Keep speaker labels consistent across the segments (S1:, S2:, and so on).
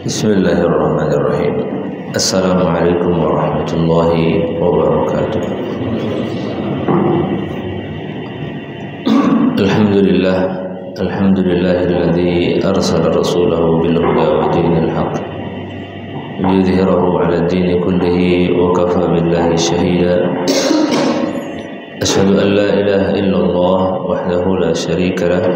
S1: Bismillahirrahmanirrahim. Assalamualaikum warahmatullahi wabarakatuh. Alhamdulillahilladzi arsala rasulahu bil huda wa dinil haqq liyudhhirahu 'ala ad-din kullihi wa kafa billahi shahida. Asyhadu an la ilaha illallah wahdahu la syarika lah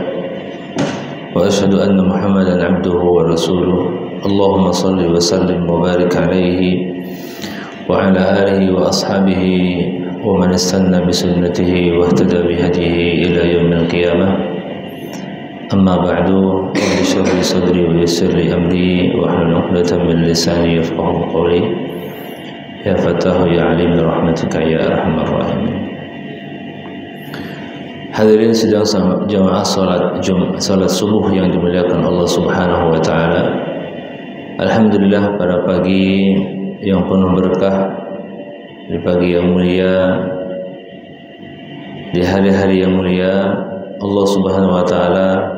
S1: wa asyhadu anna Muhammadan 'abduhu wa rasuluh. Allahumma salli wa sallim wa barik alaihi wa ala alihi wa ashabihi wa man istanna bi sunnatihi wa ihtada bi hadihi ila yaumil qiyamah. Amma ba'du, rabbi shrah li sadri wa yassir li amri wa hlul 'uqdatam min lisani yafqahu qawli. Ya Fattahu ya Alim bi rahmatika ya arhamar rahimin. Hadirin sidang jamaah salat subuh yang dimuliakan Allah Subhanahu wa taala. Alhamdulillah, pada pagi yang penuh berkah, di pagi yang mulia, di hari-hari yang mulia, Allah Subhanahu wa taala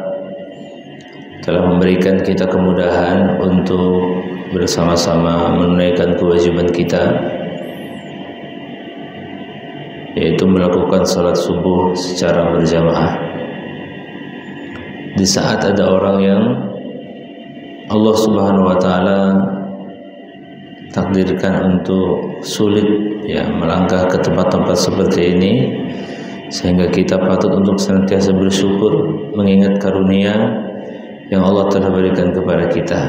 S1: telah memberikan kita kemudahan untuk bersama-sama menunaikan kewajiban kita, yaitu melakukan salat subuh secara berjamaah. Di saat ada orang yang Allah Subhanahu wa taala takdirkan untuk sulit melangkah ke tempat-tempat seperti ini, sehingga kita patut untuk senantiasa bersyukur mengingat karunia yang Allah telah berikan kepada kita.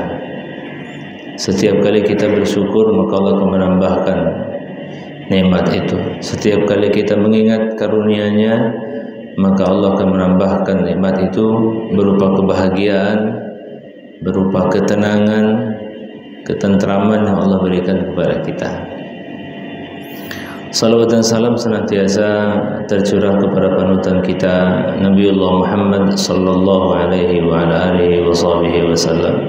S1: Setiap kali kita bersyukur, maka Allah akan menambahkan nikmat itu. Setiap kali kita mengingat karunia-Nya, maka Allah akan menambahkan nikmat itu berupa kebahagiaan, berupa ketenangan, ketentraman yang Allah berikan kepada kita. Salawat dan salam senantiasa tercurah kepada panutan kita Nabiullah Muhammad sallallahu alaihi wa ala alihi wasallam.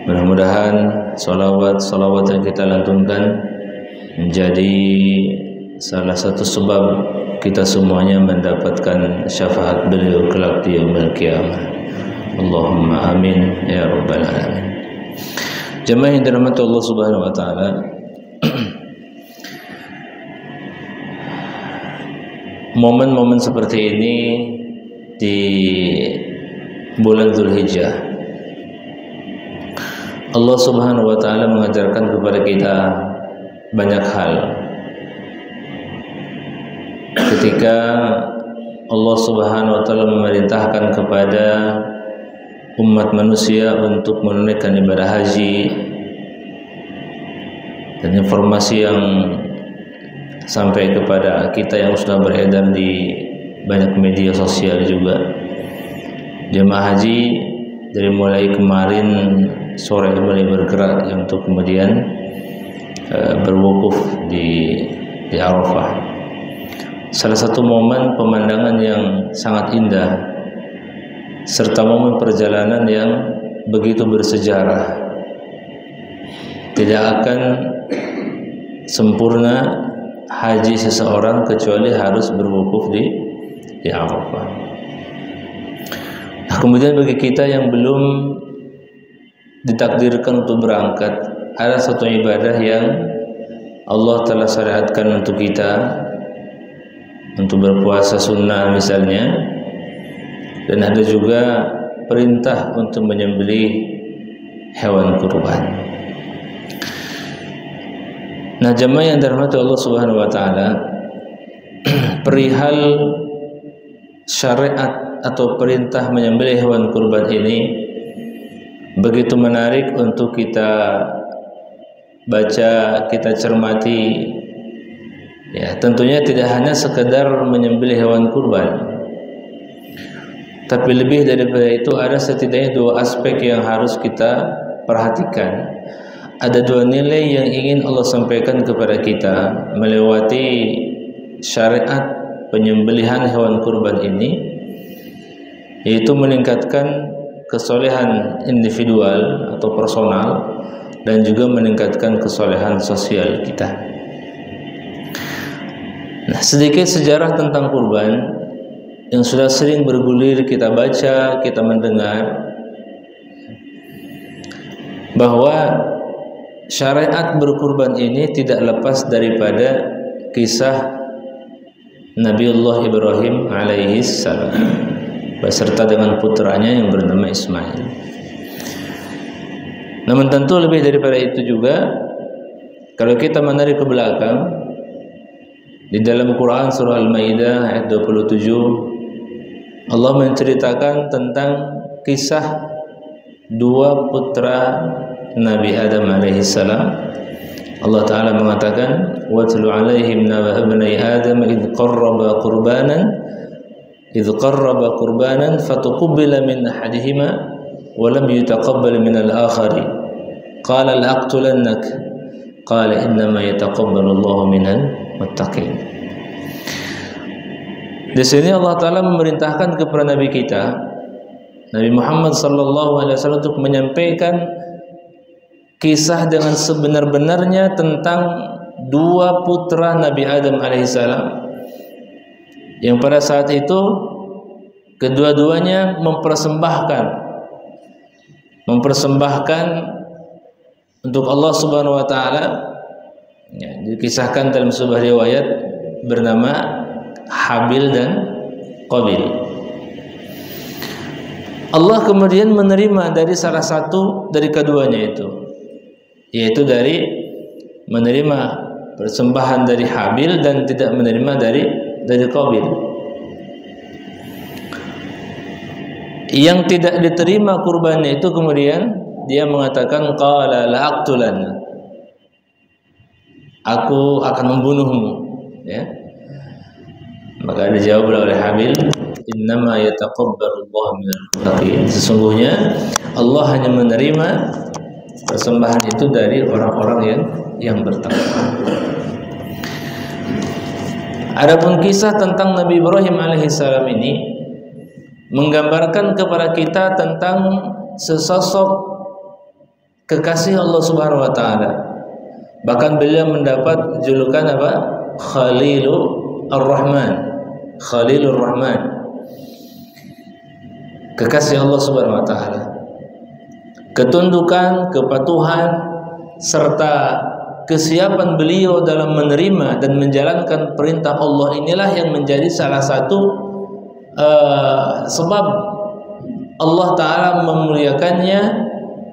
S1: Mudah-mudahan salawat yang kita lantunkan menjadi salah satu sebab kita semuanya mendapatkan syafaat beliau kelak di yaumil qiyamah. Allahumma amin ya rabbal alamin. Jemaah yang dirahmati Allah Subhanahu wa taala, momen-momen seperti ini di bulan Dzulhijjah, Allah Subhanahu wa taala mengajarkan kepada kita banyak hal. Ketika Allah Subhanahu wa taala memerintahkan kepada umat manusia untuk menunaikan ibadah haji, dan informasi yang sampai kepada kita yang sudah beredar di banyak media sosial juga, jemaah haji dari mulai kemarin sore mulai bergerak untuk kemudian berwukuf di Arafah. Salah satu momen pemandangan yang sangat indah serta momen perjalanan yang begitu bersejarah. Tidak akan sempurna haji seseorang kecuali harus berwukuf di Arafah. Nah, kemudian bagi kita yang belum ditakdirkan untuk berangkat, ada satu ibadah yang Allah telah syariatkan untuk kita, untuk berpuasa sunnah misalnya, dan ada juga perintah untuk menyembelih hewan kurban. Nah, jemaah yang dirahmati Allah Subhanahu wa taala, perihal syariat atau perintah menyembelih hewan kurban ini begitu menarik untuk kita baca, kita cermati. Ya, tentunya tidak hanya sekedar menyembelih hewan kurban, tapi lebih daripada itu ada setidaknya dua aspek yang harus kita perhatikan. Ada dua nilai yang ingin Allah sampaikan kepada kita melewati syariat penyembelihan hewan kurban ini, yaitu meningkatkan kesolehan individual atau personal dan juga meningkatkan kesolehan sosial kita. Nah, sedikit sejarah tentang kurban yang sudah sering bergulir kita baca, kita mendengar. bahwa syariat berkurban ini tidak lepas daripada kisah Nabiullah Ibrahim alaihi salam beserta dengan putranya yang bernama Ismail. Namun tentu lebih daripada itu juga, kalau kita menarik ke belakang di dalam Quran surah Al-Maidah ayat 27, Allah menceritakan tentang kisah dua putra Nabi Adam alaihi salam. Allah Ta'ala mengatakan, وَاتْلُ عَلَيْهِمْ نَبَأَ ابْنَيْ آدَمَ إِذْ قَرَّبَا قُرْبَانًا فَتُقُبِّلَ مِنْ أَحَدِهِمَا وَلَمْ يُتَقَبَّلْ مِنَ الْآخَرِ قَالَ لَأَقْتُلَنَّكَ قَالَ إِنَّمَا يَتَقَبَّلُ اللَّهُ مِنَ الْمُتَّقِينَ. Di sini Allah Ta'ala memerintahkan kepada Nabi kita, Nabi Muhammad sallallahu alaihi wasallam, untuk menyampaikan kisah dengan sebenar-benarnya tentang dua putra Nabi Adam alaihissalam yang pada saat itu kedua-duanya mempersembahkan untuk Allah Subhanahu wa taala. Ya, dikisahkan dalam sebuah riwayat bernama Habil dan Qabil. Allah kemudian menerima dari salah satu dari keduanya itu, yaitu dari menerima persembahan dari Habil dan tidak menerima dari Qabil. Yang tidak diterima kurbannya itu kemudian dia mengatakan, qala la'aqtulanna, aku akan membunuhmu, ya. Maka dijawab oleh Habil, innama yataqabbalullahu minal muttaqin, sesungguhnya Allah hanya menerima persembahan itu dari orang-orang yang bertakwa. Adapun kisah tentang Nabi Ibrahim alaihissalam ini menggambarkan kepada kita tentang sesosok kekasih Allah Subhanahu wa taala. Bahkan beliau mendapat julukan apa? Khalilur Rahman. Khalilur Rahman. Kekasih Allah Subhanahu wa taala. Ketundukan, kepatuhan serta kesiapan beliau dalam menerima dan menjalankan perintah Allah inilah yang menjadi salah satu sebab Allah Ta'ala memuliakannya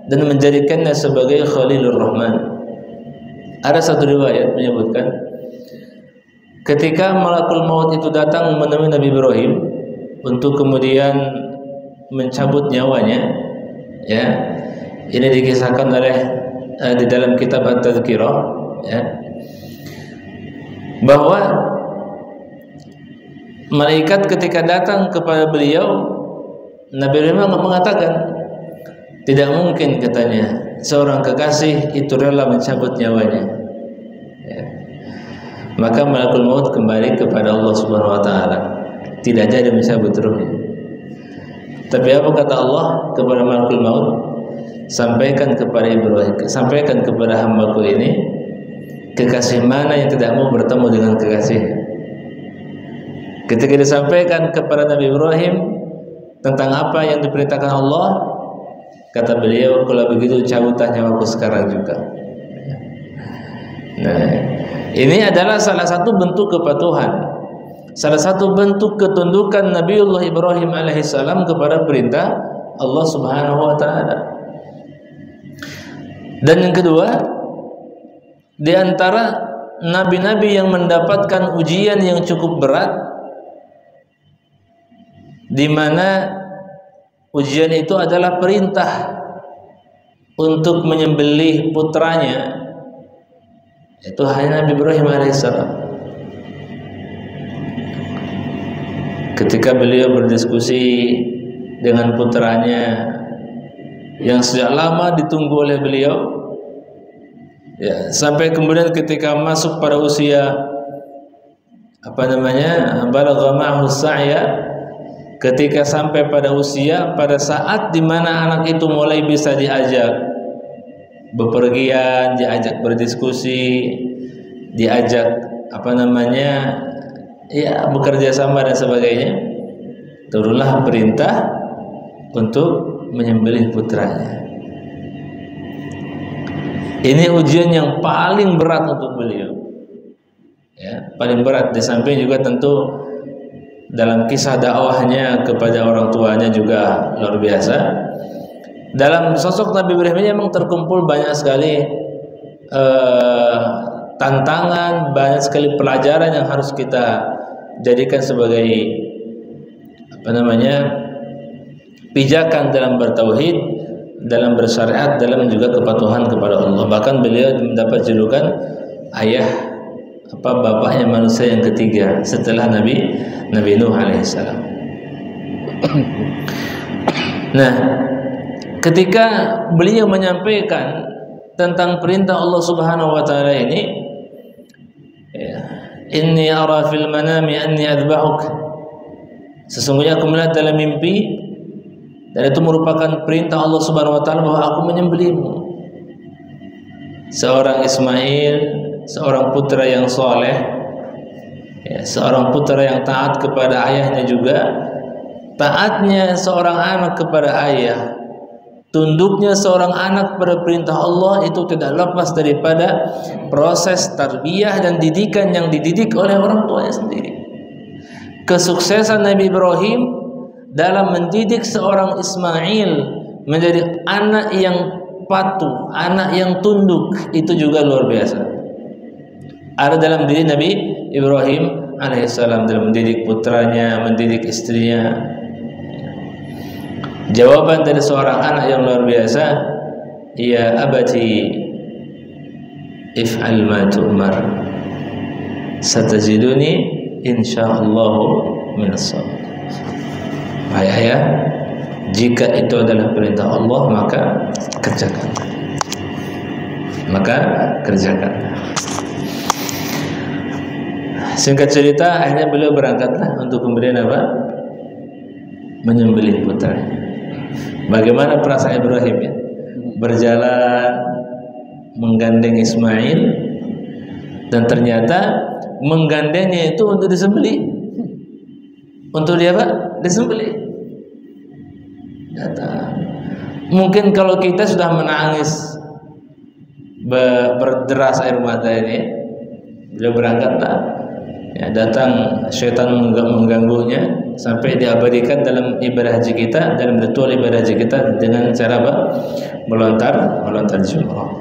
S1: dan menjadikannya sebagai Khalilur Rahman. Ada satu riwayat menyebutkan ketika malakul maut itu datang menemui Nabi Ibrahim untuk kemudian mencabut nyawanya, ya, ini dikisahkan oleh di dalam kitab At-Tadhkirah, ya, bahwa malaikat ketika datang kepada beliau, Nabi Ibrahim mengatakan, tidak mungkin, katanya, seorang kekasih itu rela mencabut nyawanya, ya. Maka malakul maut kembali kepada Allah Subhanahu wa taala, tidak jadi mencabut ruhnya. Tapi apa kata Allah kepada malakul maut? Sampaikan kepada Ibrahim, sampaikan kepada hambaku ini, kekasih mana yang tidak mau bertemu dengan kekasihnya. Ketika disampaikan kepada Nabi Ibrahim tentang apa yang diperintahkan Allah, kata beliau, kalau begitu cabutlah nyawaku sekarang juga. Nah, ini adalah salah satu bentuk kepatuhan, salah satu bentuk ketundukan Nabiullah Ibrahim alaihissalam kepada perintah Allah Subhanahu wa taala. Dan yang kedua, di antara nabi-nabi yang mendapatkan ujian yang cukup berat, di mana ujian itu adalah perintah untuk menyembelih putranya, itu hanya Nabi Ibrahim alaihissalam. Ketika beliau berdiskusi dengan putranya yang sejak lama ditunggu oleh beliau, ya, sampai kemudian ketika masuk pada usia balagha ma'ahu sa'ya, ketika sampai pada usia, pada saat dimana anak itu mulai bisa diajak bepergian, diajak berdiskusi, diajak bekerja sama dan sebagainya, turunlah perintah untuk menyembelih putranya. Ini ujian yang paling berat untuk beliau. Ya, paling berat. Di samping juga tentu dalam kisah dakwahnya kepada orang tuanya juga luar biasa. Dalam sosok Nabi Ibrahim ini memang terkumpul banyak sekali tantangan, banyak sekali pelajaran yang harus kita jadikan sebagai pijakan dalam bertauhid, dalam bersyariat, dalam juga kepatuhan kepada Allah. Bahkan beliau mendapat julukan bapaknya manusia yang ketiga setelah Nabi Nuh alaihissalam. Nah, ketika beliau menyampaikan tentang perintah Allah Subhanahu wa taala ini, inni ara fil manami anni adbahuk, sesungguhnya aku melihat dalam mimpi, dan itu merupakan perintah Allah Subhanahu wa taala bahwa aku menyembelihmu. Seorang Ismail, seorang putra yang soleh, seorang putra yang taat kepada ayahnya juga. Taatnya seorang anak kepada ayah, tunduknya seorang anak pada perintah Allah, itu tidak lepas daripada proses tarbiyah dan didikan yang dididik oleh orang tuanya sendiri. Kesuksesan Nabi Ibrahim dalam mendidik seorang Ismail menjadi anak yang patuh, anak yang tunduk, itu juga luar biasa. Ada dalam diri Nabi Ibrahim alaihissalam dalam mendidik putranya, mendidik istrinya. Jawaban dari seorang anak yang luar biasa, ya abati if'al ma tu'mar satajiduni insyaallah minas sabirin. Wahai ayah, jika itu adalah perintah Allah, maka kerjakan. Singkat cerita, akhirnya beliau berangkatlah untuk kemudian menyembelih putranya. Bagaimana perasaan Ibrahim ya? Berjalan menggandeng Ismail, dan ternyata menggandengnya itu untuk disembelih. Untuk dia disembelih. Datang. Mungkin kalau kita sudah menangis berderas air mata ini, beliau berangkatlah. Ya, datang syaitan mengganggunya sampai diabadikan dalam ibadah haji kita, dalam ritual ibadah haji kita dengan cara melontar jumrah.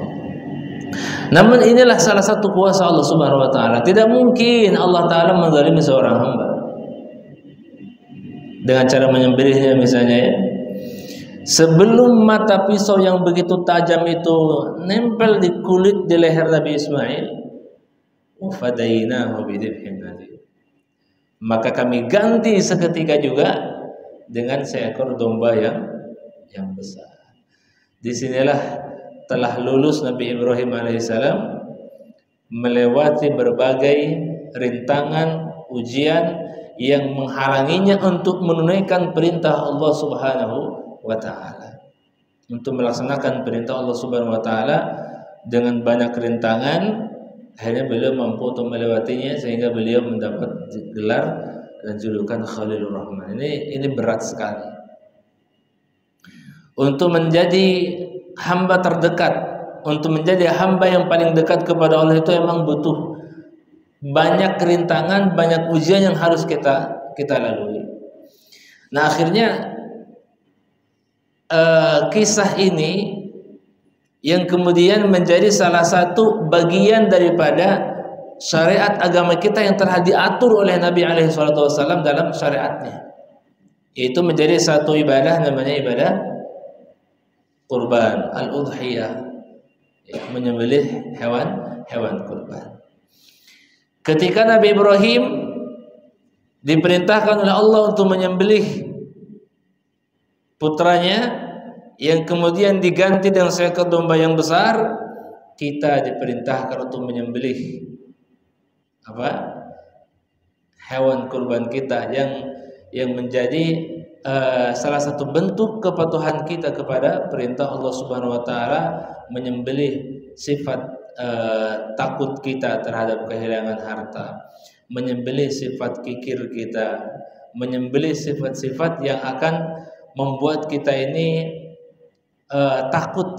S1: Namun inilah salah satu kuasa Allah Subhanahu wa taala. Tidak mungkin Allah taala menzalimi seorang hamba dengan cara menyembelihnya misalnya ya. Sebelum mata pisau yang begitu tajam itu nempel di kulit di leher Nabi Ismail, wafadainahu bidhibhin nadir, maka kami ganti seketika juga dengan seekor domba yang besar. Disinilah telah lulus Nabi Ibrahim alaihissalam melewati berbagai rintangan, ujian yang menghalanginya untuk menunaikan perintah Allah Subhanahu wa taala, untuk melaksanakan perintah Allah Subhanahu wa taala. Dengan banyak rintangan, akhirnya beliau mampu untuk melewatinya sehingga beliau mendapat gelar dan julukan Khalilur Rahman. Ini berat sekali. Untuk menjadi hamba terdekat, untuk menjadi hamba yang paling dekat kepada Allah itu memang butuh banyak rintangan, banyak ujian yang harus kita lalui. Nah, akhirnya kisah ini yang kemudian menjadi salah satu bagian daripada syariat agama kita yang telah diatur oleh Nabi SAW dalam syariatnya, itu menjadi satu ibadah, namanya ibadah kurban, al-udhiyah, menyembelih hewan kurban. Ketika Nabi Ibrahim diperintahkan oleh Allah untuk menyembelih putranya yang kemudian diganti dengan seekor domba yang besar, kita diperintahkan untuk menyembelih hewan kurban kita yang menjadi salah satu bentuk kepatuhan kita kepada perintah Allah Subhanahu wa taala, menyembelih sifat takut kita terhadap kehilangan harta, menyembelih sifat kikir kita, menyembelih sifat-sifat yang akan membuat kita ini takut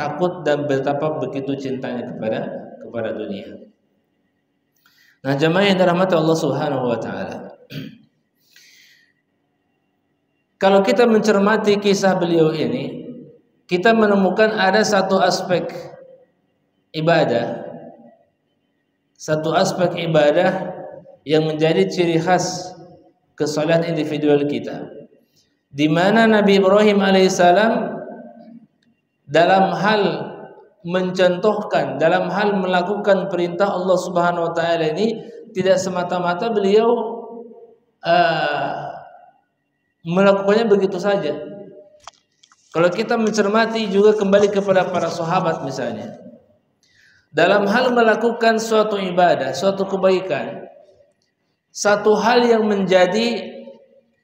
S1: takut dan betapa begitu cintanya kepada dunia. Nah, jemaah yang dirahmati Allah Subhanahu wa taala. Kalau kita mencermati kisah beliau ini, kita menemukan ada satu aspek ibadah. Satu aspek ibadah yang menjadi ciri khas kesalehan individual kita. Di mana Nabi Ibrahim alaihissalam dalam hal mencontohkan, dalam hal melakukan perintah Allah Subhanahu wa taala ini tidak semata-mata beliau melakukannya begitu saja. Kalau kita mencermati juga kembali kepada para sahabat misalnya, dalam hal melakukan suatu ibadah, suatu kebaikan, satu hal yang menjadi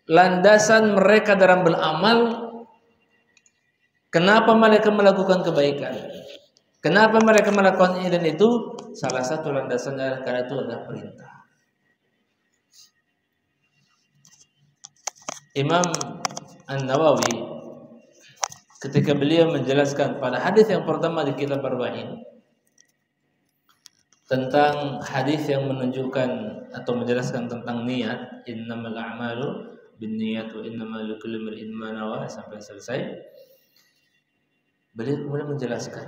S1: landasan mereka dalam beramal, kenapa mereka melakukan kebaikan? Kenapa mereka melakukan ini dan itu? Salah satu landasannya karena itu adalah perintah. Imam An-Nawawi ketika beliau menjelaskan pada hadis yang pertama di kitab Arba'in tentang hadis yang menunjukkan atau menjelaskan tentang niat, innamal a'malu binniyat wa innamal likulli imrin ma nawa, sampai selesai, beliau kemudian menjelaskan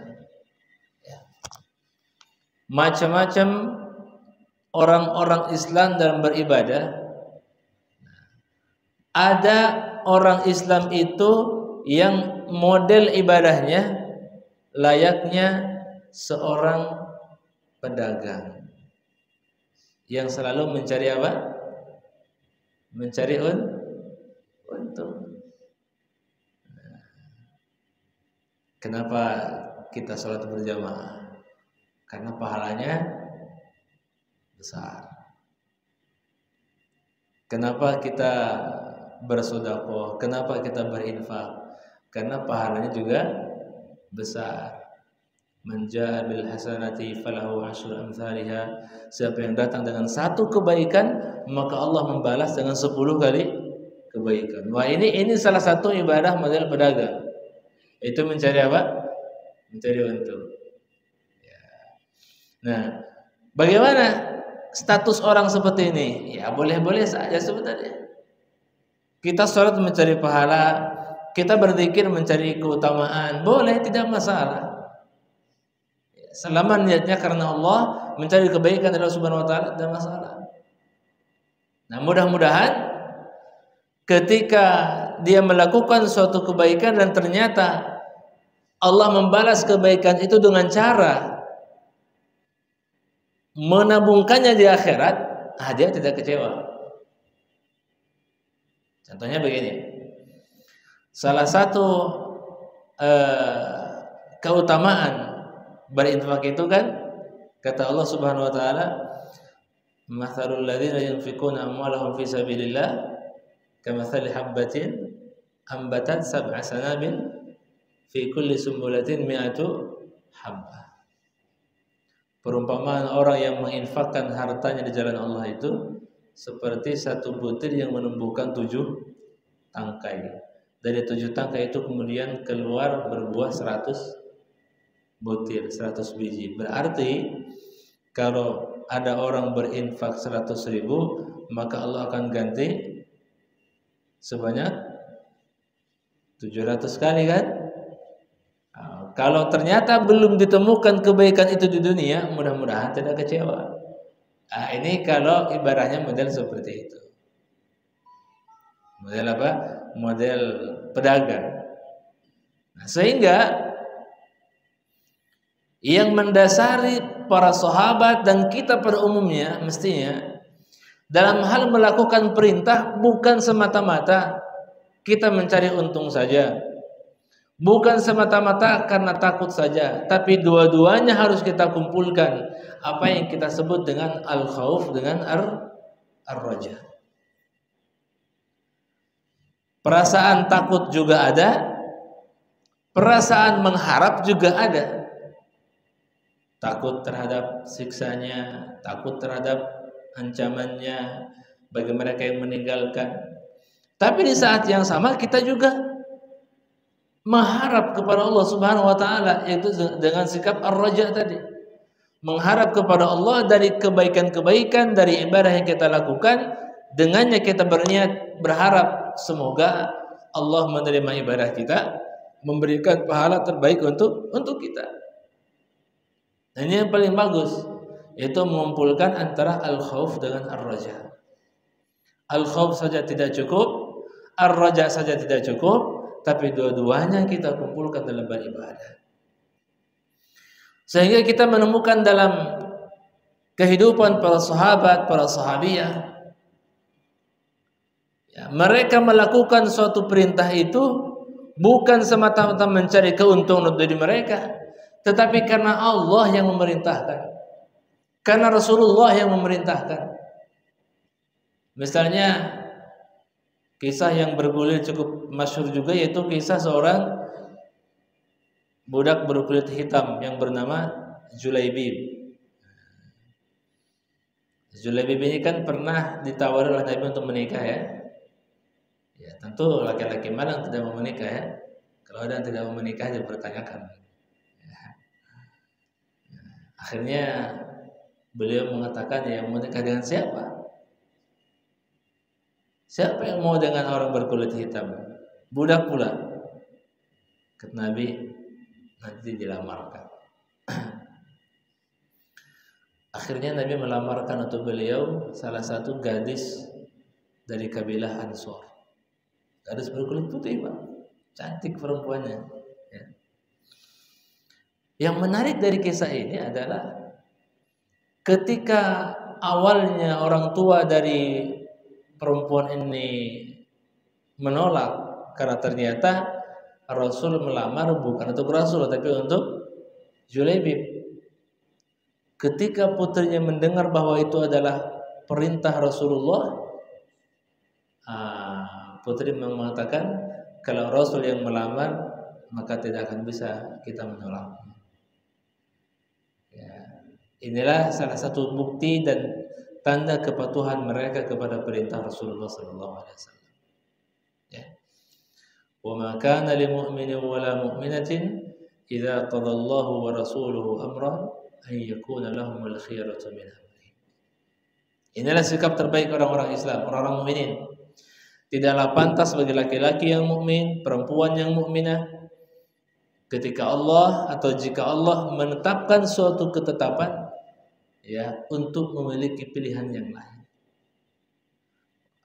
S1: macam-macam orang-orang Islam dalam beribadah. Ada orang Islam itu yang model ibadahnya layaknya seorang pedagang yang selalu mencari apa? Mencari untung. Kenapa kita sholat berjamaah? Karena pahalanya besar. Kenapa kita bersedekah? Kenapa kita berinfak? Karena pahalanya juga besar. Man jaa bil hasanati falahu asyru amsalha. Siapa yang datang dengan satu kebaikan, maka Allah membalas dengan 10 kali kebaikan. Wah, ini salah satu ibadah model pedagang. Itu mencari apa? Mencari untung. Nah, bagaimana status orang seperti ini? Ya, boleh-boleh saja sebenarnya. Kita sholat mencari pahala, kita berzikir mencari keutamaan, boleh, tidak masalah. Selama niatnya karena Allah, mencari kebaikan dari Allah Subhanahu wa taala, tidak masalah. Nah, mudah-mudahan ketika dia melakukan suatu kebaikan dan ternyata Allah membalas kebaikan itu dengan cara menabungkannya di akhirat, dia tidak kecewa. Contohnya begini, salah satu keutamaan berinfak itu kan, kata Allah Subhanahu wa taala, mathalul ladzina yunfikuna amwalahum fi sabilillah kamathali habbatin ambatat sab'a sanabil fi kulli sumbulatin mi'atu habbah. Perumpamaan orang yang menginfakkan hartanya di jalan Allah itu seperti satu butir yang menumbuhkan 7 tangkai. Dari 7 tangkai itu kemudian keluar berbuah 100 butir, 100 biji. Berarti kalau ada orang berinfak 100.000, maka Allah akan ganti sebanyak 700 kali kan? Kalau ternyata belum ditemukan kebaikan itu di dunia, mudah-mudahan tidak kecewa. Ini kalau ibaratnya model seperti itu. Model apa? Model pedagang. Nah, sehingga yang mendasari para sahabat dan kita pada umumnya mestinya dalam hal melakukan perintah bukan semata-mata kita mencari untung saja. Bukan semata-mata karena takut saja, tapi dua-duanya harus kita kumpulkan. Apa yang kita sebut dengan al-khauf dengan ar-raja. Perasaan takut juga ada, perasaan mengharap juga ada. Takut terhadap siksanya, takut terhadap ancamannya bagi mereka yang meninggalkan. Tapi di saat yang sama kita juga mengharap kepada Allah Subhanahu wa taala, yaitu dengan sikap ar-raja tadi. Mengharap kepada Allah dari kebaikan-kebaikan dari ibadah yang kita lakukan, dengannya kita berniat berharap semoga Allah menerima ibadah kita, memberikan pahala terbaik untuk kita. Dan ini yang paling bagus, yaitu mengumpulkan antara al-khauf dengan ar-raja. Al-khauf saja tidak cukup, ar-raja saja tidak cukup, tapi dua-duanya kita kumpulkan dalam beribadah. Sehingga kita menemukan dalam kehidupan para sahabat, para sahabiyah, ya, mereka melakukan suatu perintah itu bukan semata-mata mencari keuntungan untuk diri mereka, tetapi karena Allah yang memerintahkan, karena Rasulullah yang memerintahkan. Misalnya kisah yang bergulir cukup masyhur juga, yaitu kisah seorang budak berkulit hitam yang bernama Julaibib. Julaibib ini kan pernah ditawari oleh Nabi untuk menikah, ya. Ya, tentu laki-laki mana yang tidak mau menikah, ya. Kalau ada yang tidak mau menikah, dipertanyakan. Ya. Akhirnya beliau mengatakan, ya, mau menikah dengan siapa? Siapa yang mau dengan orang berkulit hitam? Budak pula. Kata Nabi, nanti dilamarkan. Akhirnya Nabi melamarkan untuk beliau salah satu gadis dari kabilah Ansor. Gadis berkulit putih, Pak. Cantik perempuannya. Ya. Yang menarik dari kisah ini adalah ketika awalnya orang tua dari perempuan ini menolak karena ternyata Rasul melamar bukan untuk Rasul tapi untuk Julaibib. Ketika putrinya mendengar bahwa itu adalah perintah Rasulullah, putri mengatakan, kalau Rasul yang melamar maka tidak akan bisa kita menolak. Ya, inilah salah satu bukti dan tanda kepatuhan mereka kepada perintah Rasulullah SAW. Ya. وَمَا كَانَ لِمُؤْمِنٍ وَلَا مُؤْمِنَةٍ إِذَا قَضَى اللَّهُ وَرَسُولُهُ أَمْرًا أَنْ يَكُونَ لَهُمُ الْخِيَرَةُ مِنْ أَمْرِهِمْ. Inilah sikap terbaik orang-orang Islam, orang-orang mukminin. Tidaklah pantas bagi laki-laki yang mukmin, perempuan yang mukminah, ketika Allah atau jika Allah menetapkan suatu ketetapan, ya, untuk memiliki pilihan yang lain.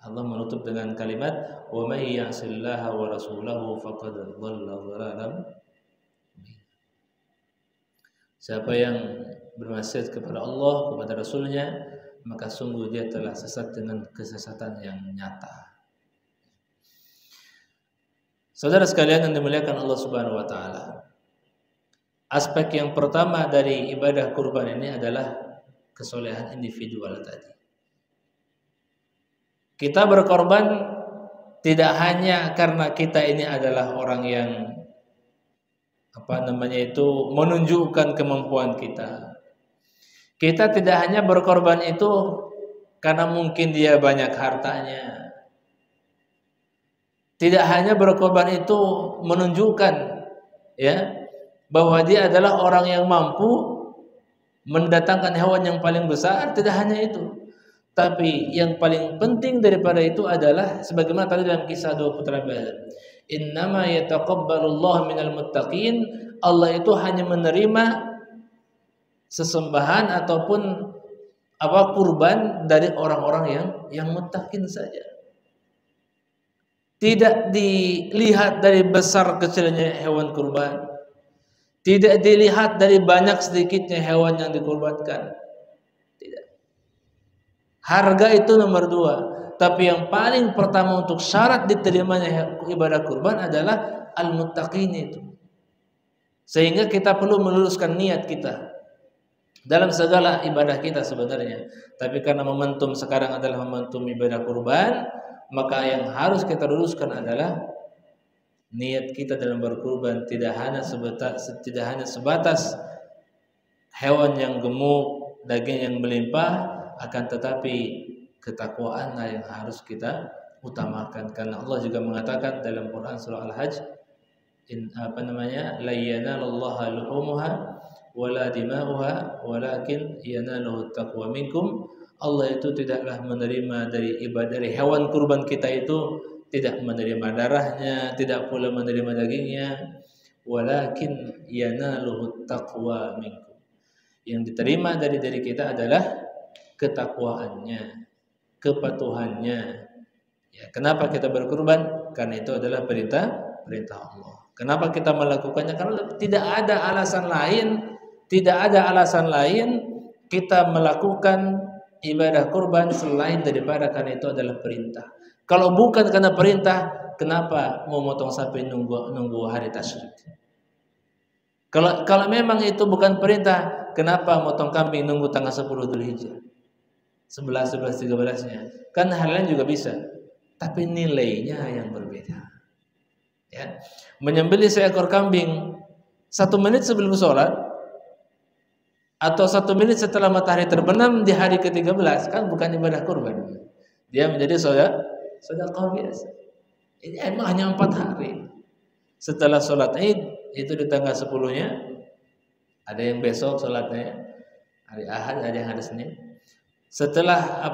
S1: Allah menutup dengan kalimat wa may ya'sillaha wa rasulahu faqad dhalla dhalalan. Siapa yang bermaksiat kepada Allah, kepada Rasulnya, maka sungguh dia telah sesat dengan kesesatan yang nyata. Saudara sekalian yang dimuliakan Allah Subhanahu wa taala, aspek yang pertama dari ibadah kurban ini adalah kesolehan individual tadi. Kita berkorban tidak hanya karena kita ini adalah orang yang menunjukkan kemampuan kita. Kita tidak hanya berkorban itu karena mungkin dia banyak hartanya. Tidak hanya berkorban itu menunjukkan, ya, bahwa dia adalah orang yang mampu mendatangkan hewan yang paling besar. Tidak hanya itu. Tapi yang paling penting daripada itu adalah sebagaimana tadi dalam kisah dua putra Balaam. Innama yataqabbalullahu minal muttaqin. Allah itu hanya menerima sesembahan ataupun kurban dari orang-orang yang muttaqin saja. Tidak dilihat dari besar kecilnya hewan kurban. Tidak dilihat dari banyak sedikitnya hewan yang dikurbankan. Harga itu nomor 2, tapi yang paling pertama untuk syarat diterimanya ibadah kurban adalah al-muttaqin itu. Sehingga kita perlu meluruskan niat kita dalam segala ibadah kita sebenarnya. Tapi karena momentum sekarang adalah momentum ibadah kurban, maka yang harus kita luruskan adalah niat kita dalam berkurban. Tidak hanya sebatas hewan yang gemuk, daging yang melimpah, akan tetapi ketakwaanlah yang harus kita utamakan, karena Allah juga mengatakan dalam Quran surah Al-Hajj, apa namanya, la yanalallaha luhumuha wala dima'uha walakin yanaluhu taqwa minkum. Allah itu tidaklah menerima dari ibadah, dari hewan kurban kita itu tidak menerima darahnya, tidak pula menerima dagingnya, walakin yanaluhu taqwa minkum. Yang diterima dari kita adalah ketakwaannya, kepatuhannya. Ya, kenapa kita berkurban? Karena itu adalah perintah Allah. Kenapa kita melakukannya? Karena tidak ada alasan lain kita melakukan ibadah kurban selain daripada karena itu adalah perintah. Kalau bukan karena perintah, kenapa mau motong sapi nunggu hari tasyrik? Kalau memang itu bukan perintah, kenapa motong kambing nunggu tanggal 10 Dzulhijjah? 11, 13nya. Kan hal lain juga bisa. Tapi nilainya yang berbeda. Ya. Menyembelih seekor kambing 1 menit sebelum sholat atau 1 menit setelah matahari terbenam di hari ke-13 kan bukan ibadah kurban. Dia menjadi sedekah biasa. Ini emang hanya 4 hari. Setelah sholat Id itu di tanggal 10-nya, ada yang besok sholatnya hari Ahad, ada yang hari Senin. Setelah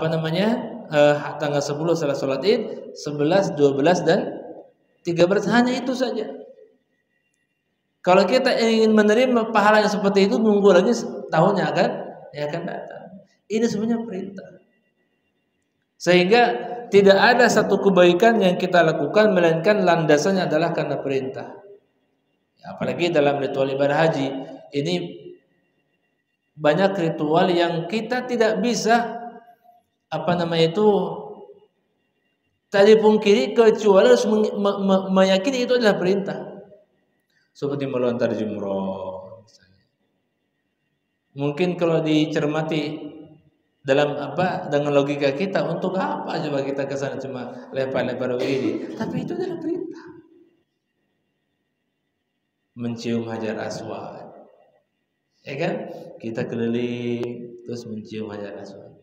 S1: tanggal 10 setelah sholat Id, 11, 12 dan 13 hanya itu saja. Kalau kita ingin menerima pahala yang seperti itu, nunggu lagi tahunnya akan datang. Ini sebenarnya perintah. Sehingga tidak ada satu kebaikan yang kita lakukan melainkan landasannya adalah karena perintah. Ya, apalagi dalam ritual ibadah haji, ini banyak ritual yang kita tidak bisa tadi pungkiri kecuali harus meyakini itu adalah perintah. Seperti melontar jumroh misalnya. Mungkin kalau dicermati dengan logika kita, untuk apa coba kita ke sana cuma lempar-lempar begini? Tapi itu adalah perintah. Mencium Hajar Aswad. Ya kan? Kita keliling terus mencium Hajar Aswad.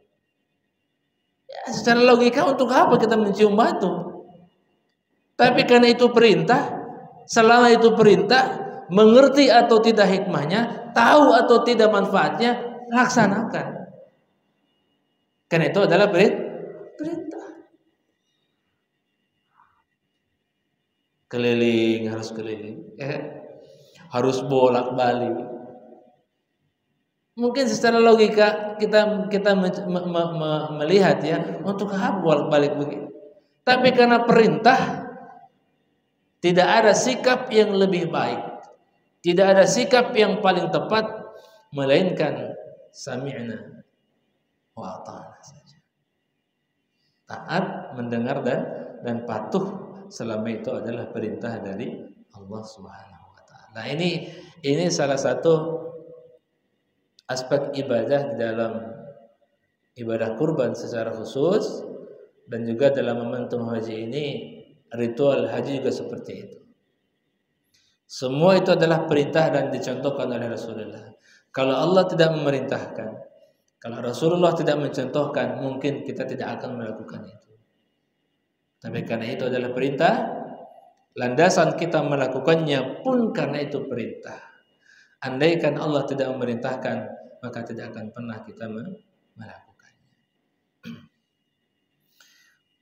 S1: Ya, secara logika untuk apa kita mencium batu? Tapi karena itu perintah, selama itu perintah, mengerti atau tidak hikmahnya, tahu atau tidak manfaatnya, laksanakan. Karena itu adalah perintah. Keliling, harus keliling, harus bolak-balik. Mungkin secara logika kita melihat ya, untuk apa bolak-balik begini. Tapi karena perintah, tidak ada sikap yang lebih baik, tidak ada sikap yang paling tepat melainkan sami'na wa ata'na saja. Taat, mendengar dan patuh selama itu adalah perintah dari Allah Subhanahu wa taala. Nah, ini salah satu aspek ibadah di dalam ibadah kurban secara khusus, dan juga dalam momentum haji ini, ritual haji juga seperti itu. Semua itu adalah perintah dan dicontohkan oleh Rasulullah. Kalau Allah tidak memerintahkan, kalau Rasulullah tidak mencontohkan, mungkin kita tidak akan melakukan itu. Tapi karena itu adalah perintah, landasan kita melakukannya pun karena itu perintah. Andaikan Allah tidak memerintahkan, maka tidak akan pernah kita melakukannya.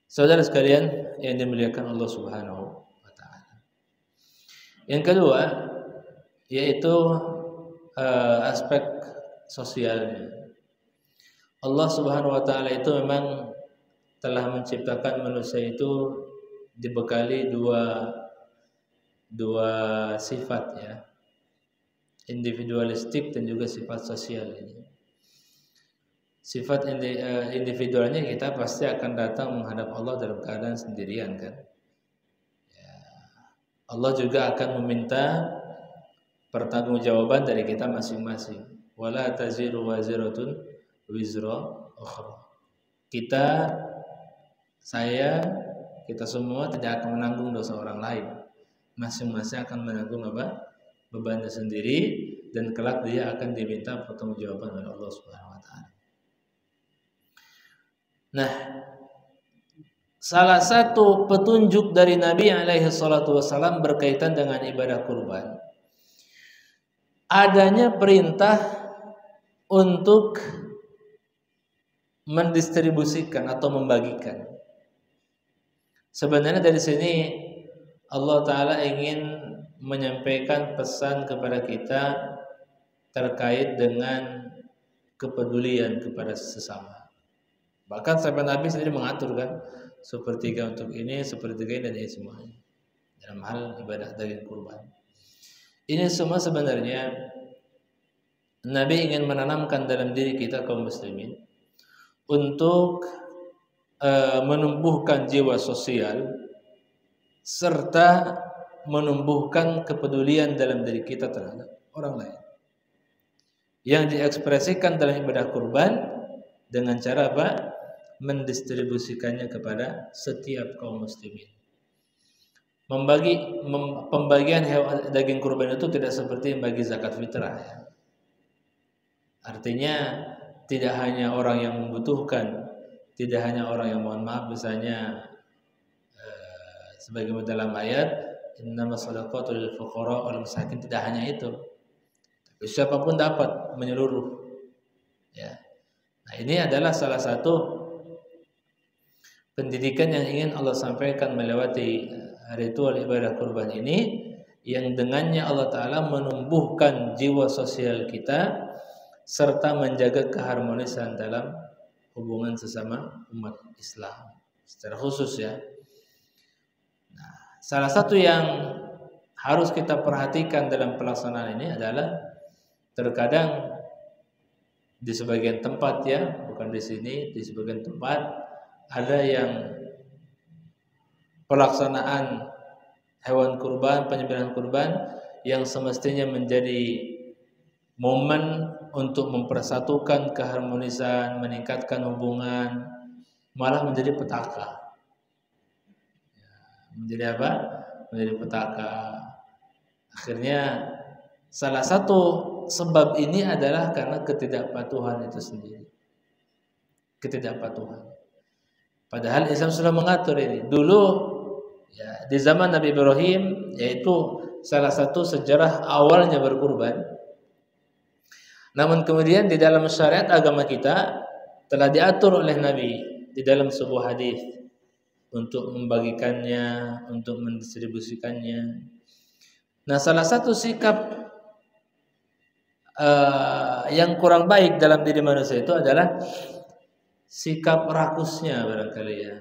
S1: Saudara sekalian yang dimuliakan Allah Subhanahu wa taala. Yang kedua yaitu aspek sosialnya. Allah Subhanahu wa taala itu memang telah menciptakan manusia itu dibekali dua sifat ya. Individualistik dan juga sifat sosial ini. Sifat individualnya, kita pasti akan datang menghadap Allah dalam keadaan sendirian kan. Ya. Allah juga akan meminta pertanggungjawaban dari kita masing-masing. Wala taziru waziratun wizra ukhra. Kita semua tidak akan menanggung dosa orang lain. Masing-masing akan menanggung bebannya sendiri, dan kelak dia akan diminta pertanggungjawaban oleh Allah Subhanahu wa taala. Nah, salah satu petunjuk dari Nabi alaihi salatu wasallam berkaitan dengan ibadah kurban, adanya perintah untuk mendistribusikan atau membagikan. Sebenarnya dari sini Allah Ta'ala ingin menyampaikan pesan kepada kita terkait dengan kepedulian kepada sesama. Bahkan sampai Nabi sendiri mengatur kan, sepertiga untuk ini, sepertiga ini, dan ini semuanya dalam hal ibadah daging kurban. Ini semua sebenarnya Nabi ingin menanamkan dalam diri kita kaum muslimin untuk menumbuhkan jiwa sosial serta menumbuhkan kepedulian dalam diri kita terhadap orang lain, yang diekspresikan dalam ibadah kurban dengan cara apa? Mendistribusikannya kepada setiap kaum muslimin. Pembagian daging kurban itu tidak seperti membagi zakat fitrah ya. Artinya tidak hanya orang yang membutuhkan, tidak hanya orang yang mohon maaf misalnya sebagaimana dalam ayat innamas shadaqatu lil fuqara wal masakin, tidak hanya itu. Tapi siapapun dapat, menyeluruh. Ya. Nah, ini adalah salah satu pendidikan yang ingin Allah sampaikan melewati ritual ibadah kurban ini, yang dengannya Allah Ta'ala menumbuhkan jiwa sosial kita serta menjaga keharmonisan dalam hubungan sesama umat Islam secara khusus ya. Nah, salah satu yang harus kita perhatikan dalam pelaksanaan ini adalah terkadang di sebagian tempat ya, bukan di sini, di sebagian tempat ada yang pelaksanaan hewan kurban, penyembelihan kurban yang semestinya menjadi momen untuk mempersatukan keharmonisan, meningkatkan hubungan, malah menjadi petaka. Menjadi apa? Menjadi petaka. Akhirnya salah satu sebab ini adalah karena ketidakpatuhan itu sendiri. Ketidakpatuhan. Padahal Islam sudah mengatur ini. Dulu ya, di zaman Nabi Ibrahim, yaitu salah satu sejarah awalnya berkurban. Namun kemudian di dalam syariat agama kita telah diatur oleh Nabi di dalam sebuah hadis untuk membagikannya, untuk mendistribusikannya. Nah, salah satu sikap yang kurang baik dalam diri manusia itu adalah sikap rakusnya barangkali ya.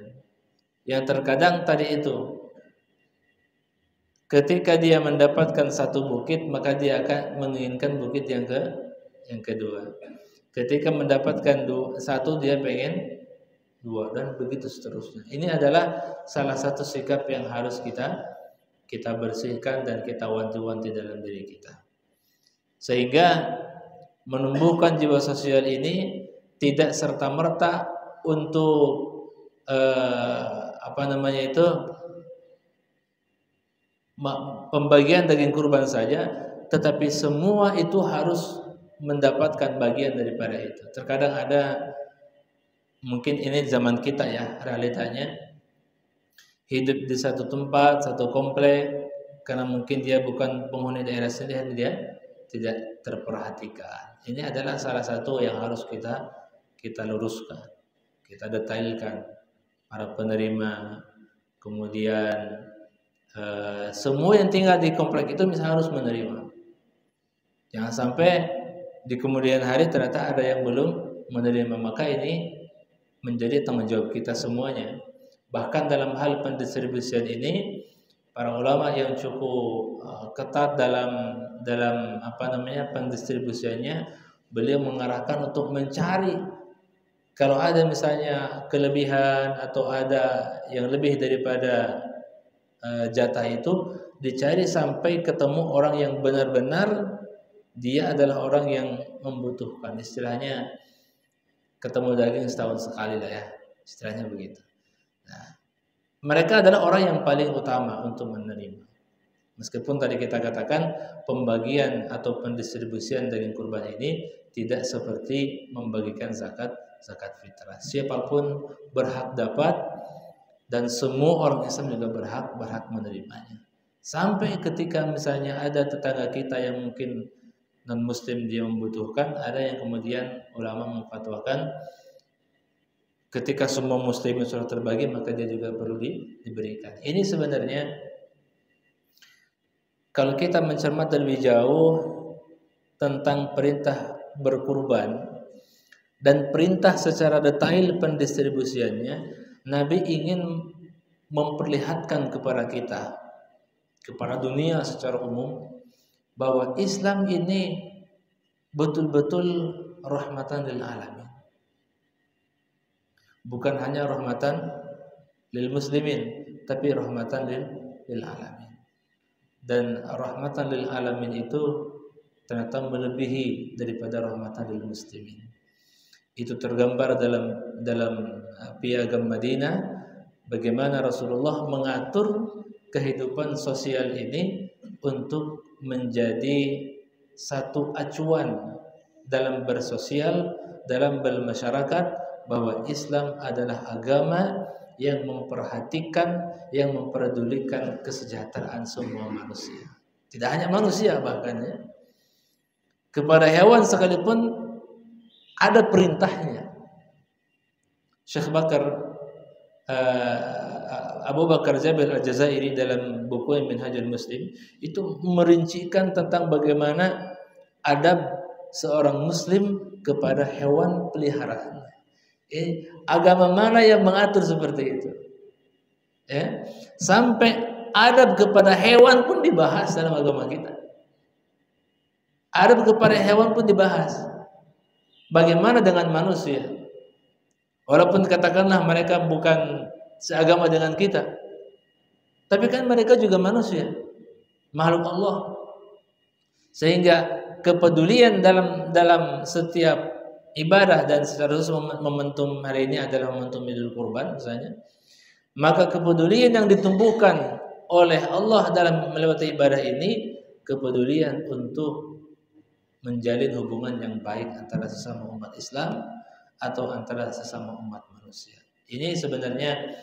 S1: Yang terkadang tadi itu, ketika dia mendapatkan satu bukit, maka dia akan menginginkan bukit yang kedua. Ketika mendapatkan satu, dia pengen dua, dan begitu seterusnya. Ini adalah salah satu sikap yang harus kita bersihkan dan kita wanti-wanti dalam diri kita, sehingga menumbuhkan jiwa sosial ini tidak serta merta untuk pembagian daging kurban saja, tetapi semua itu harus mendapatkan bagian daripada itu. Terkadang ada, mungkin ini zaman kita ya, realitanya hidup di satu tempat, satu komplek, karena mungkin dia bukan penghuni daerah sendiri, dia tidak terperhatikan. Ini adalah salah satu yang harus kita luruskan, kita detailkan para penerima, kemudian semua yang tinggal di komplek itu misalnya harus menerima. Jangan sampai di kemudian hari ternyata ada yang belum menerima, maka ini menjadi tanggung jawab kita semuanya. Bahkan dalam hal pendistribusian ini, para ulama yang cukup ketat dalam pendistribusiannya, beliau mengarahkan untuk mencari kalau ada misalnya kelebihan atau ada yang lebih daripada jatah itu, dicari sampai ketemu orang yang benar-benar dia adalah orang yang membutuhkan. Istilahnya ketemu daging setahun sekali lah ya, istilahnya begitu. Nah, mereka adalah orang yang paling utama untuk menerima. Meskipun tadi kita katakan pembagian atau pendistribusian daging kurban ini tidak seperti membagikan zakat fitrah. Siapapun berhak dapat, dan semua orang Islam juga berhak menerimanya. Sampai ketika misalnya ada tetangga kita yang mungkin non muslim dia membutuhkan, ada yang kemudian ulama memfatwakan ketika semua muslim sudah terbagi maka dia juga perlu diberikan. Ini sebenarnya kalau kita mencermat lebih jauh tentang perintah berkurban dan perintah secara detail pendistribusiannya, Nabi ingin memperlihatkan kepada kita, kepada dunia secara umum, bahwa Islam ini betul-betul rahmatan lil alamin. Bukan hanya rahmatan lil muslimin, tapi rahmatan lil alamin. Dan rahmatan lil alamin itu ternyata melebihi daripada rahmatan lil muslimin. Itu tergambar dalam piagam Madinah, bagaimana Rasulullah mengatur kehidupan sosial ini untuk menjadi satu acuan dalam bersosial, dalam bermasyarakat, bahwa Islam adalah agama yang memperhatikan, yang memperdulikan kesejahteraan semua manusia. Tidak hanya manusia, bahkan ya, kepada hewan sekalipun ada perintahnya. Syekh Abu Bakar Jabir Al-Jazairi dalam buku Minhajul Muslim itu merincikan tentang bagaimana adab seorang muslim kepada hewan peliharaannya. Agama mana yang mengatur seperti itu? Ya, sampai adab kepada hewan pun dibahas dalam agama kita. Adab kepada hewan pun dibahas. Bagaimana dengan manusia? Walaupun katakanlah mereka bukan seagama dengan kita, tapi kan mereka juga manusia, makhluk Allah. Sehingga kepedulian dalam setiap ibadah, dan secara khusus momentum hari ini adalah momentum Idul Kurban misalnya, maka kepedulian yang ditumbuhkan oleh Allah dalam melewati ibadah ini, kepedulian untuk menjalin hubungan yang baik antara sesama umat Islam atau antara sesama umat manusia. Ini sebenarnya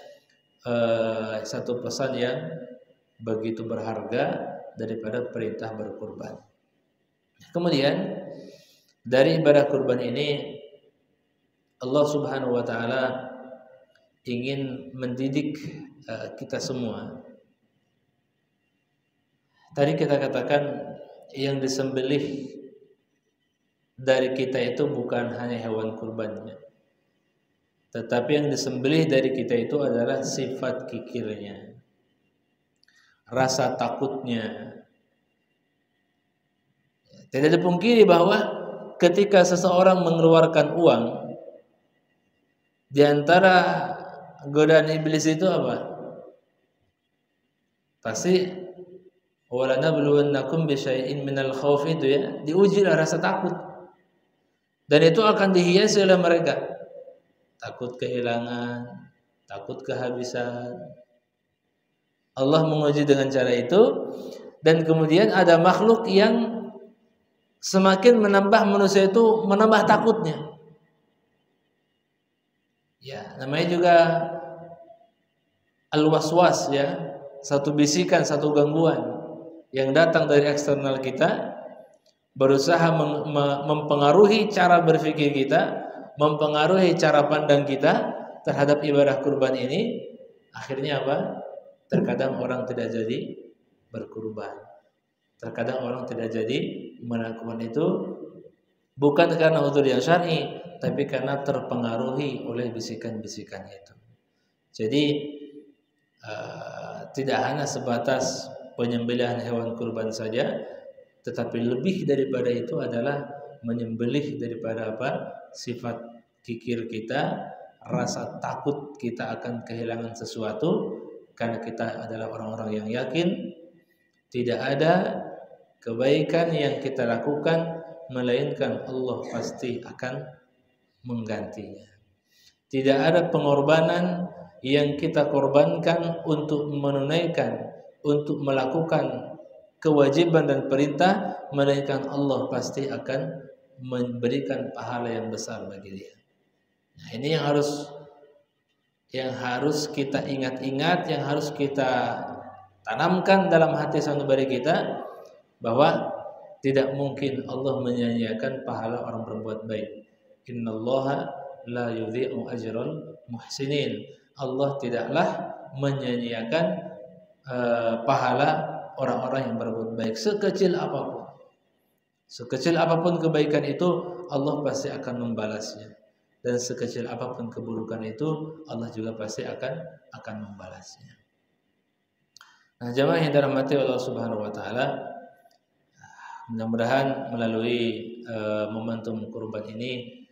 S1: satu pesan yang begitu berharga daripada perintah berkurban. Kemudian dari ibadah kurban ini Allah Subhanahu wa taala ingin mendidik kita semua. Tadi kita katakan yang disembelih dari kita itu bukan hanya hewan kurbannya, tetapi yang disembelih dari kita itu adalah sifat kikirnya, rasa takutnya. Tidak dipungkiri bahwa ketika seseorang mengeluarkan uang, di antara godaan iblis itu apa? Pasti walanabluwannakum bisyai'in minal khauf, itu ya, diujilah rasa takut. Dan itu akan dihiasi oleh mereka. Takut kehilangan, takut kehabisan. Allah menguji dengan cara itu. Dan kemudian ada makhluk yang semakin menambah manusia itu menambah takutnya. Ya, namanya juga al-waswas, ya, satu bisikan, satu gangguan yang datang dari eksternal kita, berusaha mempengaruhi cara berpikir kita, mempengaruhi cara pandang kita terhadap ibadah kurban ini. Akhirnya apa? Terkadang orang tidak jadi berkurban. Terkadang orang tidak jadi melakukan itu, bukan karena udzur yang syar'i, tapi karena terpengaruhi oleh bisikan-bisikan itu. Jadi tidak hanya sebatas penyembelihan hewan kurban saja, tetapi lebih daripada itu adalah menyembelih daripada apa? Sifat kikir kita, rasa takut kita akan kehilangan sesuatu, karena kita adalah orang-orang yang yakin tidak ada kebaikan yang kita lakukan melainkan Allah pasti akan menggantinya. Tidak ada pengorbanan yang kita korbankan untuk menunaikan, untuk melakukan kewajiban dan perintah, melainkan Allah pasti akan memberikan pahala yang besar bagi dia. Nah, ini yang yang harus kita ingat-ingat, yang harus kita tanamkan dalam hati sanubari kita, bahwa tidak mungkin Allah menyia-nyiakan pahala orang berbuat baik. Innallaha la yudhi'u ajral muhsinin. Allah tidaklah menyia-nyiakan pahala orang-orang yang berbuat baik, sekecil apapun. Sekecil apapun kebaikan itu, Allah pasti akan membalasnya. Dan sekecil apapun keburukan itu, Allah juga pasti akan membalasnya. Nah, jamaah yang dirahmati Allah Subhanahu wa taala, mudah-mudahan melalui momentum kurban ini,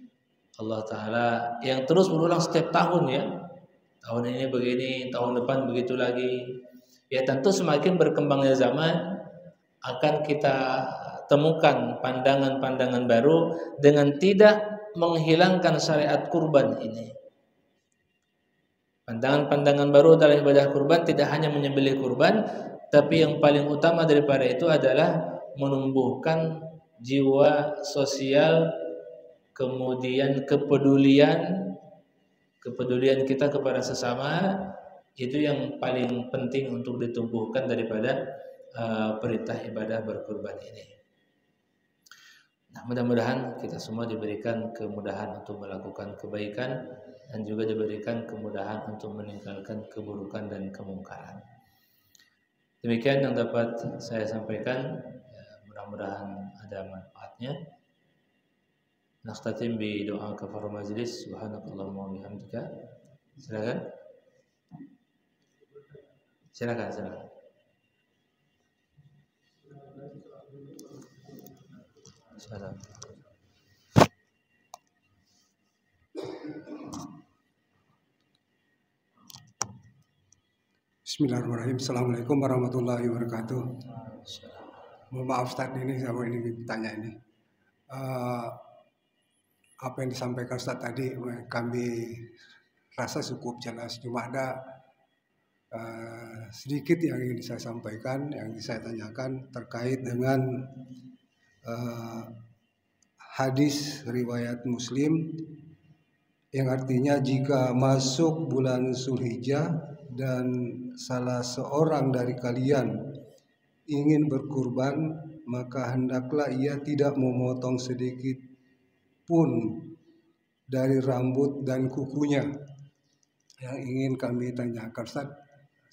S1: Allah taala yang terus berulang setiap tahun ya. Tahun ini begini, tahun depan begitu lagi. Ya tentu semakin berkembangnya zaman akan kita temukan pandangan-pandangan baru dengan tidak menghilangkan syariat kurban ini. Pandangan-pandangan baru dalam ibadah kurban tidak hanya menyembelih kurban, tapi yang paling utama daripada itu adalah menumbuhkan jiwa sosial, kemudian kepedulian kita kepada sesama, itu yang paling penting untuk ditumbuhkan daripada perintah ibadah berkurban ini. Nah, mudah-mudahan kita semua diberikan kemudahan untuk melakukan kebaikan dan juga diberikan kemudahan untuk meninggalkan keburukan dan kemungkaran. Demikian yang dapat saya sampaikan. Ya, mudah-mudahan ada manfaatnya. Nakhtatim bi doa kafarah majlis. Subhanakallahumma wa bihamdika. Silakan.
S2: Bismillahirrahmanirrahim. Assalamualaikum warahmatullahi wabarakatuh. Mohon maaf Ustaz, ini saya ingin tanya ini. Apa yang disampaikan Ustaz tadi kami rasa cukup jelas. Cuma ada sedikit yang ingin saya sampaikan, yang ingin saya tanyakan terkait dengan hadis riwayat Muslim yang artinya jika masuk bulan Zulhijjah dan salah seorang dari kalian ingin berkurban, maka hendaklah ia tidak memotong sedikit pun dari rambut dan kukunya. Yang ingin kami tanyakan Ustaz,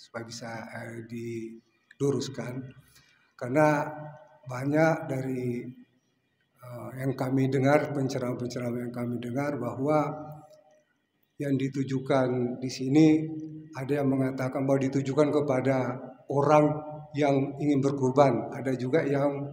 S2: supaya bisa diluruskan, karena banyak dari yang kami dengar, pencerahan-pencerahan yang kami dengar, bahwa yang ditujukan di sini ada yang mengatakan bahwa ditujukan kepada orang yang ingin berkurban, ada juga yang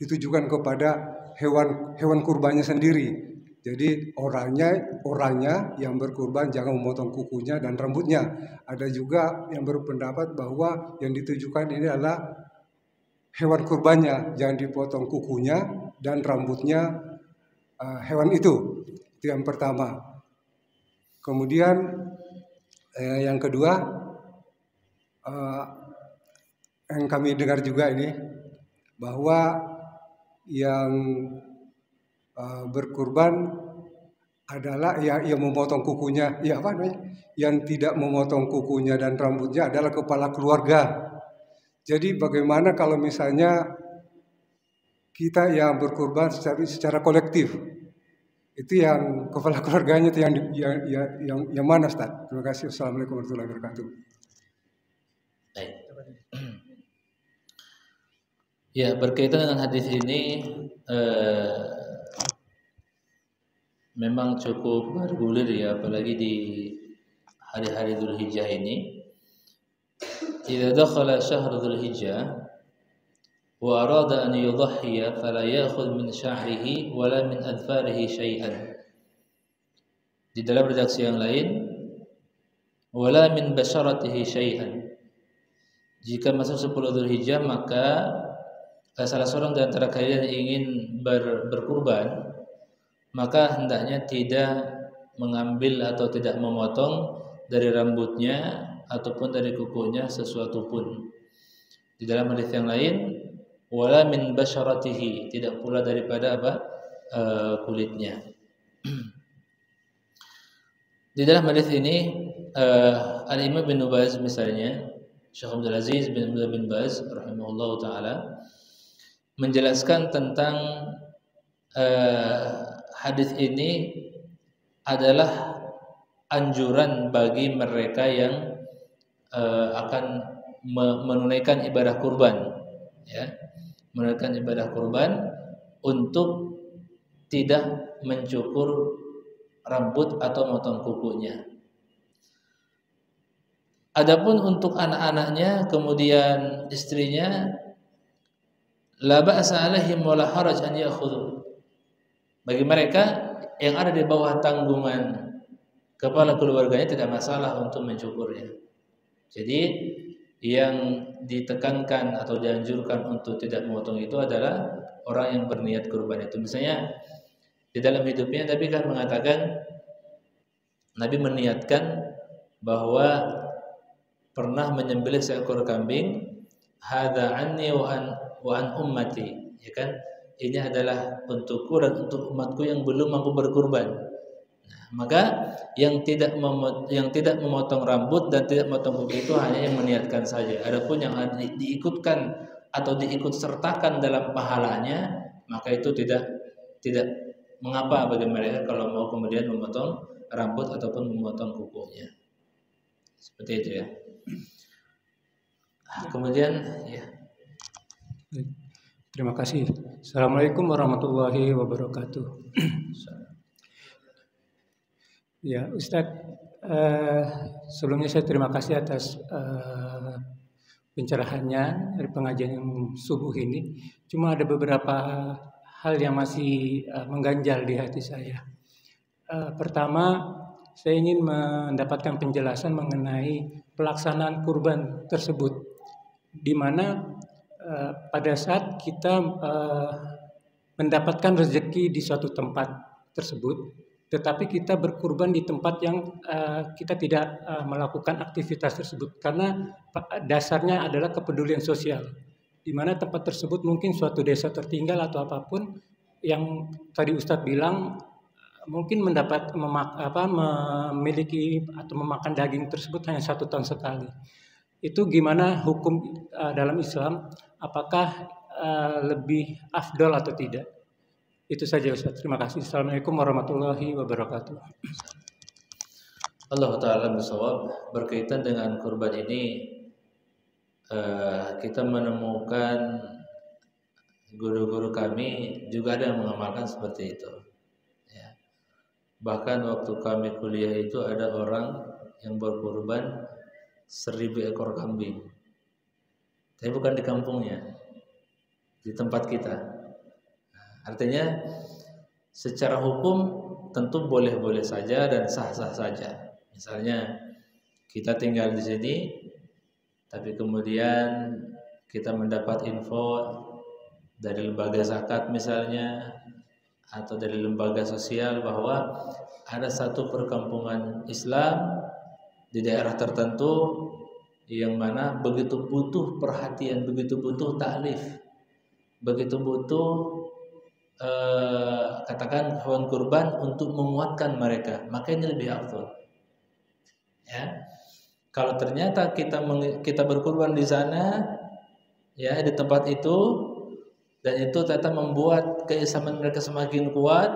S2: ditujukan kepada hewan kurbannya sendiri. Jadi orangnya yang berkurban jangan memotong kukunya dan rambutnya. Ada juga yang berpendapat bahwa yang ditujukan ini adalah hewan kurbannya, jangan dipotong kukunya dan rambutnya hewan itu. Itu yang pertama. Kemudian yang kedua, yang kami dengar juga ini, bahwa yang berkurban adalah yang memotong kukunya, yang tidak memotong kukunya dan rambutnya adalah kepala keluarga. Jadi bagaimana kalau misalnya kita yang berkurban secara kolektif, itu yang kepala keluarganya itu yang mana Ustaz? Terima kasih. Assalamualaikum warahmatullahi wabarakatuh.
S1: Baik. Ya, berkaitan dengan hadis ini memang cukup bergulir ya, apalagi di hari-hari Dzulhijjah ini. Idza dakhala syahr Dzulhijjah wa arada an yudhhiya fala ya'khudh min sya'rihi wala min adfarihi syai'an. Di dalam redaksi yang lain, wala min basharatihi syai'an. Jika masuk 10 Dzulhijjah, maka salah seorang di antara kalian ingin berkurban, maka hendaknya tidak mengambil atau tidak memotong dari rambutnya ataupun dari kukunya sesuatu pun. Di dalam hadis yang lain, wala min basyaratihi, tidak pula daripada kulitnya. Di dalam hadis ini Al-Imam bin Baz misalnya, Syekh Abdul Aziz bin Abdullah bin Baz rahimahullah taala menjelaskan tentang hadis ini adalah anjuran bagi mereka yang akan menunaikan ibadah kurban, ya, menunaikan ibadah kurban untuk tidak mencukur rambut atau motong kukunya. Adapun untuk anak-anaknya kemudian istrinya, la ba'sa 'alaihim wa la haraj an ya'khudhu. Bagi mereka yang ada di bawah tanggungan kepala keluarganya tidak masalah untuk mencukurnya. Jadi yang ditekankan atau dianjurkan untuk tidak memotong itu adalah orang yang berniat kurban itu. Misalnya di dalam hidupnya Nabi kan mengatakan, Nabi meniatkan bahwa pernah menyembelih seekor kambing, hadza anni wa an ummati, ya kan? Ini adalah untukku dan untuk umatku yang belum mampu berkurban. Nah, maka yang tidak memotong rambut dan tidak memotong kuku itu hanya yang meniatkan saja. Adapun yang diikutkan atau diikut sertakan dalam pahalanya, maka itu tidak mengapa bagi mereka kalau mau kemudian memotong rambut ataupun memotong kukunya. Seperti itu ya. Kemudian ya.
S2: Terima kasih. Assalamualaikum warahmatullahi wabarakatuh. Ya, Ustadz, sebelumnya saya terima kasih atas pencerahannya dari pengajian yang subuh ini. Cuma ada beberapa hal yang masih mengganjal di hati saya. Pertama, saya ingin mendapatkan penjelasan mengenai pelaksanaan kurban tersebut, di mana pada saat kita mendapatkan rezeki di suatu tempat tersebut, tetapi kita berkurban di tempat yang kita tidak melakukan aktivitas tersebut, karena dasarnya adalah kepedulian sosial, di mana tempat tersebut mungkin suatu desa tertinggal atau apapun yang tadi Ustadz bilang mungkin memiliki atau memakan daging tersebut hanya 1 tahun sekali. Itu gimana hukum dalam Islam? Apakah lebih afdol atau tidak? Itu saja Ustaz. Terima kasih. Assalamualaikum warahmatullahi wabarakatuh.
S1: Allah Ta'ala bersawab. Berkaitan dengan kurban ini, kita menemukan guru-guru kami juga ada yang mengamalkan seperti itu. Ya. Bahkan waktu kami kuliah itu ada orang yang berkurban 1000 ekor kambing. Tapi bukan di kampungnya, di tempat kita. Artinya secara hukum tentu boleh-boleh saja dan sah-sah saja. Misalnya kita tinggal di sini, tapi kemudian kita mendapat info dari lembaga zakat misalnya, atau dari lembaga sosial bahwa ada satu perkampungan Islam di daerah tertentu yang mana begitu butuh perhatian, begitu butuh taklif, begitu butuh katakan hewan kurban untuk menguatkan mereka, maka ini lebih afdal. Ya, kalau ternyata kita berkurban di sana, ya di tempat itu, dan itu ternyata membuat keislaman mereka semakin kuat,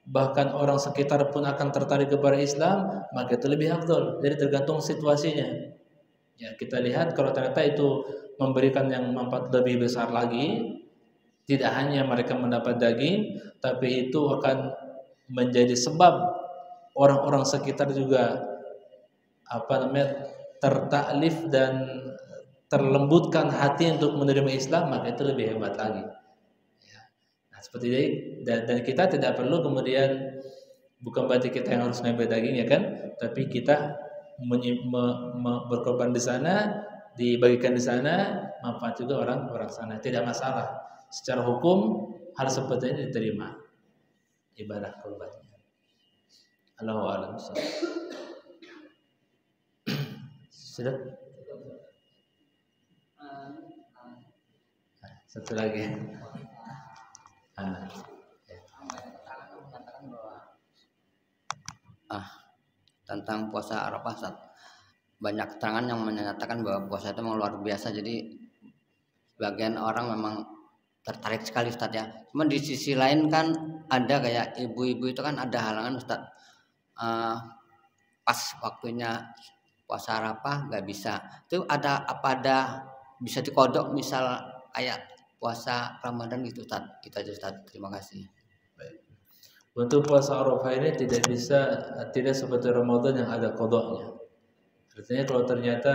S1: bahkan orang sekitar pun akan tertarik kepada Islam, maka itu lebih afdal. Jadi tergantung situasinya. Ya, kita lihat kalau ternyata itu memberikan yang manfaat lebih besar lagi, tidak hanya mereka mendapat daging, tapi itu akan menjadi sebab orang-orang sekitar juga tertaklif dan terlembutkan hati untuk menerima Islam, maka itu lebih hebat lagi. Ya. Nah, seperti ini, dan kita tidak perlu kemudian, bukan berarti kita yang harus ngambil daging ya kan, tapi kita berkorban di sana, dibagikan di sana, manfaat juga orang sana, tidak masalah. Secara hukum hal seperti ini diterima ibadah kurbannya. Allahu a'lam. Sudah? Satu lagi.
S3: tentang puasa Arafah, Ustaz. Banyak keterangan yang menyatakan bahwa puasa itu memang luar biasa, jadi sebagian orang memang tertarik sekali, Ustaz ya. Cuman di sisi lain kan ada kayak ibu-ibu itu kan ada halangan, Ustaz. Pas waktunya puasa Arafah nggak bisa. Itu ada bisa dikodok misal kayak puasa Ramadan gitu, Ustaz. Itu aja, Ustaz. Terima kasih.
S1: Untuk puasa Arafah ini tidak seperti Ramadan yang ada kodoknya. Artinya kalau ternyata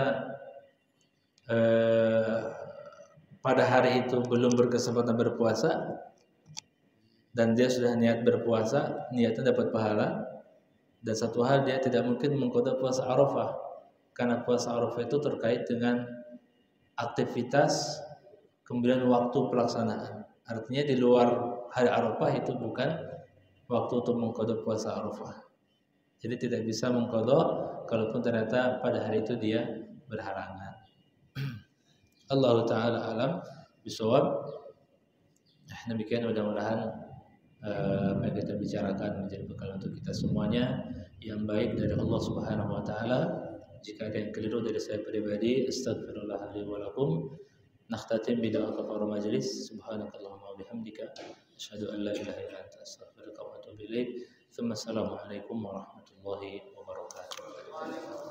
S1: pada hari itu belum berkesempatan berpuasa dan dia sudah niat berpuasa, niatnya dapat pahala. Dan satu hal, dia tidak mungkin mengkodok puasa Arafah, karena puasa Arafah itu terkait dengan aktivitas kemudian waktu pelaksanaan. Artinya di luar hari Arafah itu bukan waktu untuk mengkodok puasa Arafah. Jadi tidak bisa mengkodok kalaupun ternyata pada hari itu dia berhalangan. Allah Ta'ala alam bisawab. Demikian, mudah-mudahan apa yang kita bicarakan menjadi bekal untuk kita semuanya yang baik dari Allah Subhanahu wa taala. Jika ada yang keliru dari saya pribadi, astaghfirullah li wa lakum. Nakhtatim bi doa kafaratul majlis. Subhanakallahumma wa bihamdika asyhadu an la ilaha illa anta astaghfiruka wa atubu ilaik. Assalamualaikum warahmatullahi wabarakatuh.